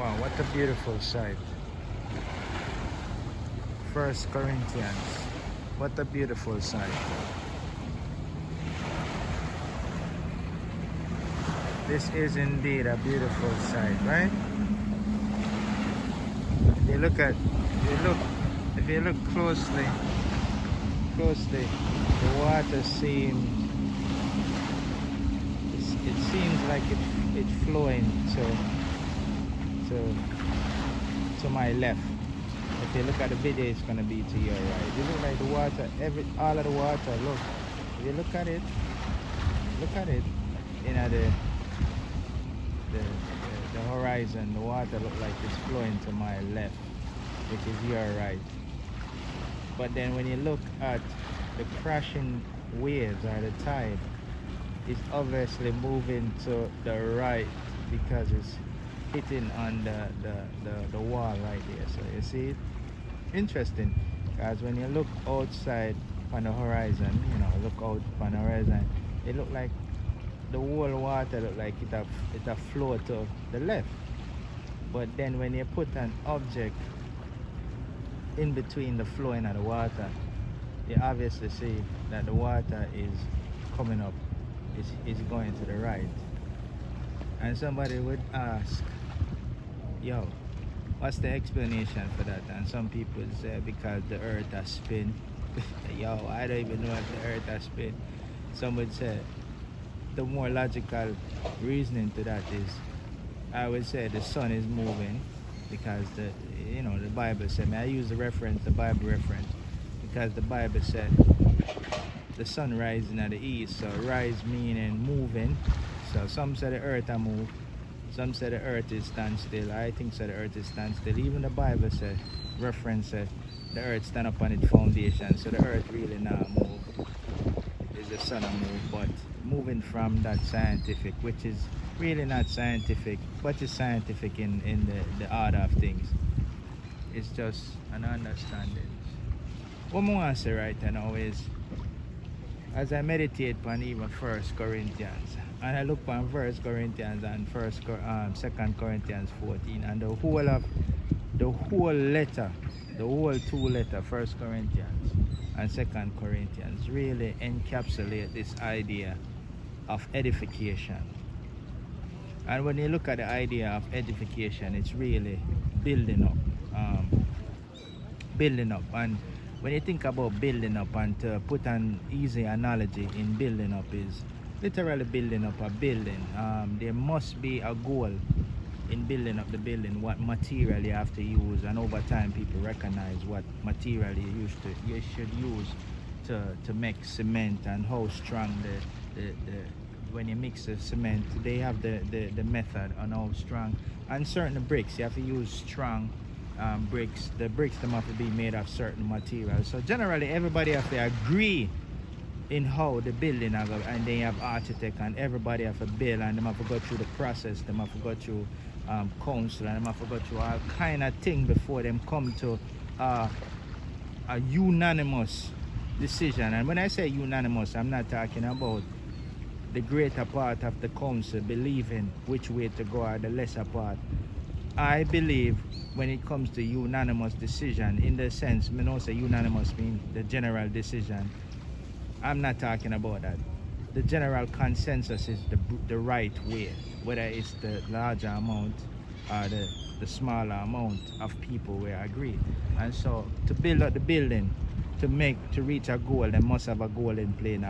Wow, what a beautiful sight. First Corinthians. What a beautiful sight. This is indeed a beautiful sight, right? If you look closely, the water seems, it seems like it's flowing to my left. If you look at the video, it's gonna be to your right. You look like the water, all of the water. Look, if you look at it, you know, the horizon, the water look like it's flowing to my left, which is your right. But then when you look at the crashing waves or the tide, it's obviously moving to the right because it's hitting on the wall right there. So you see it? Interesting, because when you look outside on the horizon, you know, look out on the horizon, it look like the whole water look like it a flow to the left. But then when you put an object in between the flowing of the water, you obviously see that the water is coming up, is going to the right. And somebody would ask, yo, what's the explanation for that? And some people would say because the earth has spin. Yo, I don't even know if the earth has spin. Some would say the more logical reasoning to that is, I would say the sun is moving because the Bible said, I use the Bible reference, because the Bible said the sun rising at the east. So rise meaning moving. So some say the earth a move, some say the earth is stand still. I think so the earth is stand still. Even the Bible said, reference said, the earth stand up on its foundation. So the earth really not move. It's the sun a move, but moving from that scientific, which is really not scientific, but it's scientific in the order of things. It's just an understanding. What I want to say right now is, as I meditate on even 1 Corinthians, and I look on 1 Corinthians and 2 Corinthians 14, and the whole letter, the whole two letter, 1 Corinthians and 2 Corinthians, really encapsulate this idea of edification. And when you look at the idea of edification, it's really building up. And when you think about building up, and to put an easy analogy in building up is literally building up a building. There must be a goal in building up the building, what material you have to use, and over time people recognize what material you should use to make cement, and how strong when you mix the cement, they have the method on how strong. And certain bricks, you have to use strong bricks. The bricks them have to be made of certain materials. So generally everybody have to agree in how the building are, and they have architect, and everybody have to build, and them have to go through the process, them have to go through council, and them have to go through all kind of thing before them come to a unanimous decision. And when I say unanimous, I'm not talking about the greater part of the council believing which way to go, or the lesser part. I believe when it comes to unanimous decision, in the sense, I know say unanimous means the general decision. I'm not talking about that. The general consensus is the right way, whether it's the larger amount or the smaller amount of people where I agree. And so to build up the building, to reach a goal, they must have a goal in place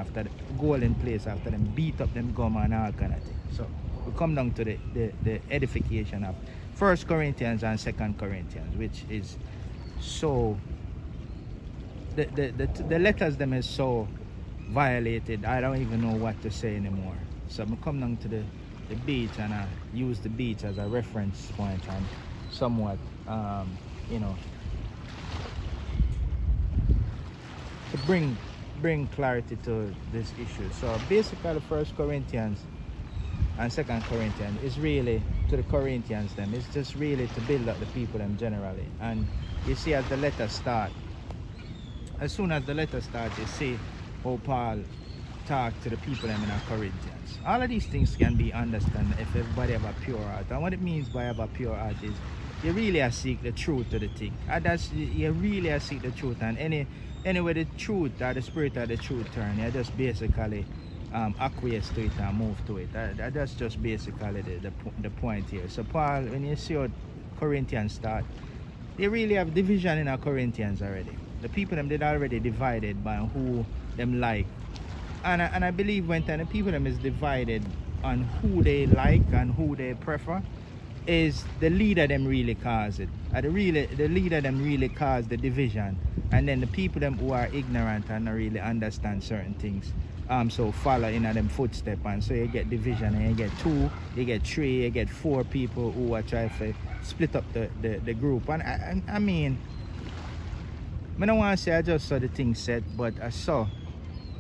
after them beat up them gum and all kind of thing. So we come down to the edification of 1 Corinthians and 2 Corinthians, which is so the letters them is so violated, I don't even know what to say anymore. So I come down to the beach, and I use the beach as a reference point, and somewhat to bring clarity to this issue. So basically 1 Corinthians and 2 Corinthians is really to the Corinthians them. It's just really to build up the people them generally. And you see as the letter start, as soon as the letter starts, you see how Paul talk to the people them in our Corinthians. All of these things can be understood if everybody have a pure heart. And what it means by have a pure heart is you really are seek the truth to the thing. And that's you really are seek the truth, and anyway the truth or the spirit of the truth turn, you just basically acquiesce to it and move to it. That's just basically the point here. So Paul, when you see how Corinthians start, they really have division in our Corinthians already. The people them did already divided by who them like. And I believe when the people them is divided on who they like and who they prefer, is the leader them really cause it. The leader them really cause the division. And then the people them who are ignorant and not really understand certain things, so follow in them footstep, and so you get division, and you get 2, you get 3, you get 4 people who are trying to split up the group. And I mean, I don't want to say I just saw the thing set, but I saw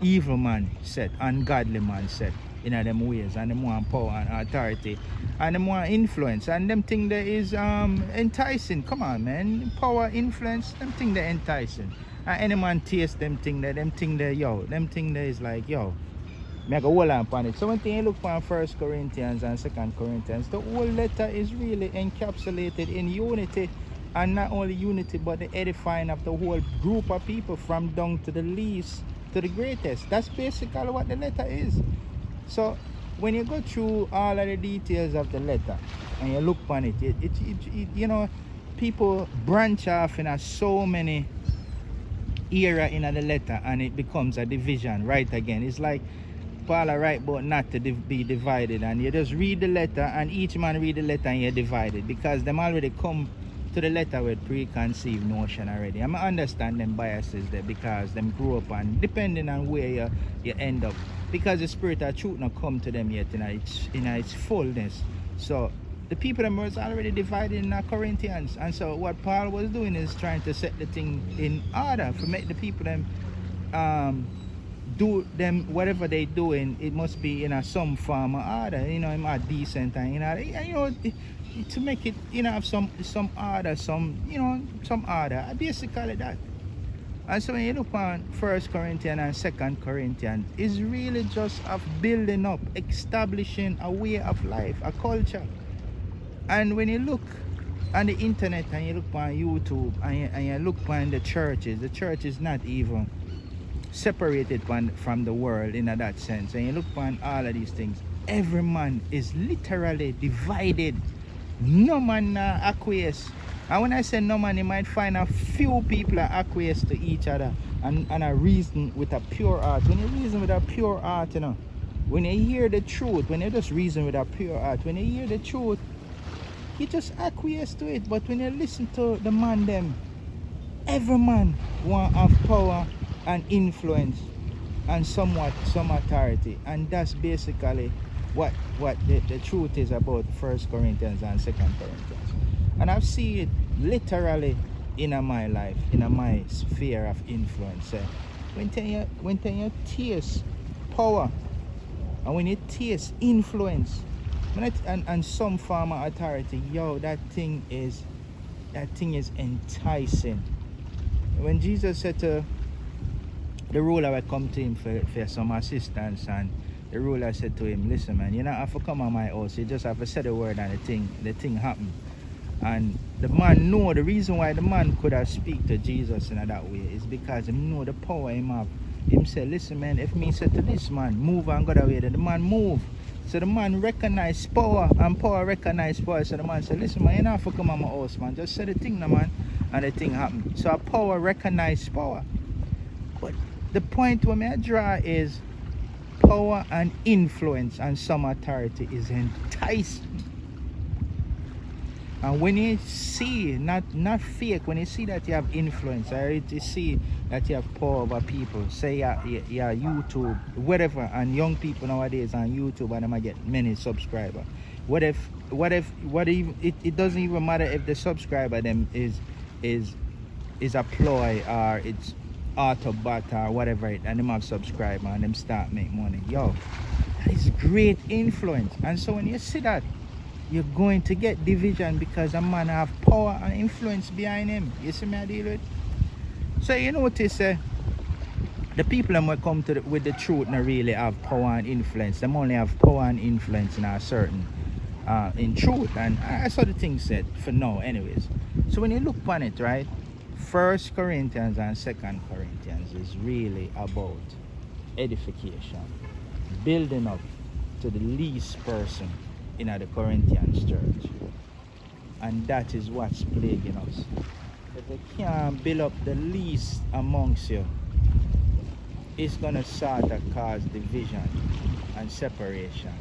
evil man set, ungodly man set in them ways, and them want power and authority, and them want influence, and them think that is enticing. Come on, man, power, influence, them think they're enticing. And any man taste them thing that them think that them think that is like me I go hold on upon it. So when you look on 1 Corinthians and 2 Corinthians, the whole letter is really encapsulated in unity, and not only unity but the edifying of the whole group of people from down to the least to the greatest. That's basically what the letter is. So when you go through all of the details of the letter and you look upon it, you know, people branch off in so many era in the letter, and it becomes a division right again. It's like Paul write but not to be divided, and you just read the letter and each man read the letter and you're divided, because them already come to the letter with preconceived notion already. I understand them biases there because them grew up, and depending on where you end up, because the spirit of truth not come to them yet in its fullness. So the people them was already divided in our Corinthians, and so what Paul was doing is trying to set the thing in order to make the people them do them whatever they doing. It must be in some form of order, you know, more decent, and to make it, have some order, some order, basically that. And so when you look on 1 Corinthians and 2 Corinthians, it's really just of building up, establishing a way of life, a culture. And when you look on the internet and you look on YouTube and you look on the church is not even separated from the world in that sense. And you look on all of these things, every man is literally divided. No man acquiesce. And when I say no man, you might find a few people acquiesce to each other and a reason with a pure heart. When you reason with a pure heart, when you hear the truth, when you just reason with a pure heart, when you hear the truth, you just acquiesce to it. But when you listen to the man them, every man want have power and influence and some authority, and that's basically what the truth is about 1 Corinthians and 2 Corinthians. And I've seen it literally in my life, in my sphere of influence. When you taste power and when you taste influence and some form of authority, that thing is enticing. When Jesus said to the ruler would come to him for some assistance, and the ruler said to him, listen man, you don't have to come on my house, you just have to say the word and the thing happened. And the man know the reason why the man could have speak to Jesus in that way is because he know the power him have. Him say, listen man, if me say to this man, move and go that way, then the man move. So the man recognize power, and power recognize power. So the man said, listen man, you don't have to come on my house man, just say the thing now man, and the thing happen. So a power recognize power. But the point where I draw is power and influence and some authority is enticing. And when you see, not fake, when you see that you have influence, or you see that you have power over people, say you're YouTube, whatever, and young people nowadays on YouTube and they might get many subscribers. What if it doesn't even matter if the subscriber them is a ploy or it's Autobot or whatever, and them have subscriber and them start make money. That is great influence. And so when you see that, you're going to get division because a man have power and influence behind him. You see me I deal with? So you notice the people that come to with the truth not really have power and influence. Them only have power and influence in a certain in truth, and I saw the thing said for now anyways. So when you look upon it, right, 1 Corinthians and 2 Corinthians is really about edification, building up to the least person in the Corinthians church, and that is what's plaguing us. If they can't build up the least amongst you, it's gonna start to cause division and separation.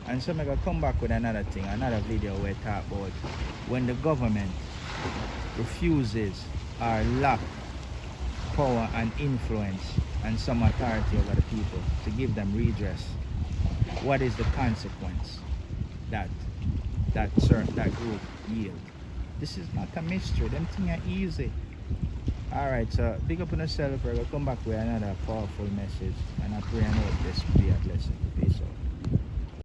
And so I'm gonna come back with another thing, another video where I talk about when the government refuses or lack power and influence and some authority over the people to give them redress, what is the consequence that group yield? This is not a mystery, them things are easy. Alright, so big up on yourself. We're gonna come back with another powerful message, and I pray and hope this will be a blessing. Peace out.